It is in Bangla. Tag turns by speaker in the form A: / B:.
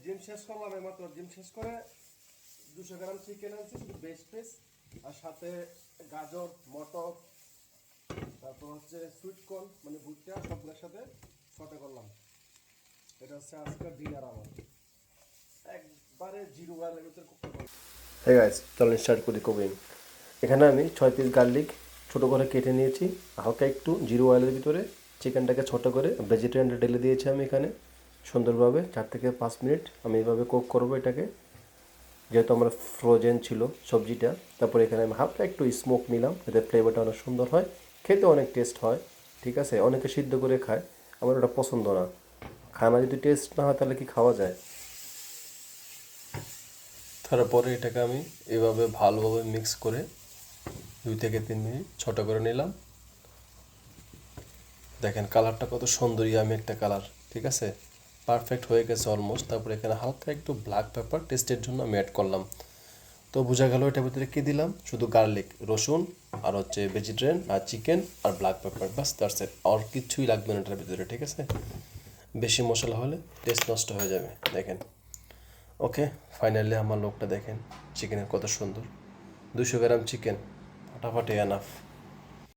A: জিম শেষ করলাম এইমাত্র। জিম শেষ করে 200 গ্রাম চিকেন আনছি, শুধু বেস্ট পিস, আর সাথে গাজর, মটর, তারপর হচ্ছে সুইট কর্ন মানে ভুট্টা, সবগুলোর সাথে সটে করলাম। এটা হচ্ছে আজকের ডিনার আমার, একবারে জিরো ওয়ালের ভিতরে করতে পারবো। হ্যাঁ গাইস, চলেন স্টার্ট করি কুকিং। এখানে আমি 6 পিস গার্লিক ছোটো করে কেটে নিয়েছি, হালকা একটু জিরো অয়েলের ভিতরে চিকেনটাকে ছোটো করে ভেজিটেরিয়ানটা ঢেলে দিয়েছি আমি এখানে সুন্দরভাবে। 4 থেকে 5 মিনিট আমি এইভাবে কুক করবো এটাকে, যেহেতু আমার ফ্রোজেন ছিল সবজিটা। তারপরে এখানে আমি হালকা একটু স্মোক নিলাম, যাতে ফ্লেভারটা অনেক সুন্দর হয়, খেতে অনেক টেস্ট হয়। ঠিক আছে, অনেকে সিদ্ধ করে খায়, আমার ওটা পছন্দ না। খানা যদি টেস্ট না হয় তাহলে কি খাওয়া যায়? তারপরে এটাকে আমি এভাবে ভালোভাবে মিক্স করে 2 থেকে 3 মিনিট ছোটো করে নিলাম। দেখেন কালারটা কত সুন্দর, ইয়ামি একটা কালার। ঠিক আছে, পারফেক্ট হয়ে গেছে অলমোস্ট। তারপরে এখানে হালকা একটু ব্ল্যাক পেপার টেস্টের জন্য আমি অ্যাড করলাম। তো বোঝা গেল এটার ভিতরে কী দিলাম, শুধু গার্লিক, রসুন, আর হচ্ছে ভেজিটেরিয়ান, আর চিকেন, আর ব্ল্যাক পেপার, বাস দ্যাটস ইট। আর কিছুই লাগবে না এটার ভিতরে। ঠিক আছে, বেশি মশলা হলে টেস্ট নষ্ট হয়ে যাবে। দেখেন, ওকে, ফাইনালি আমার লোকটা দেখেন, চিকেনের কত সুন্দর। 200 গ্রাম চিকেন ফাটাফাটি এনাফ।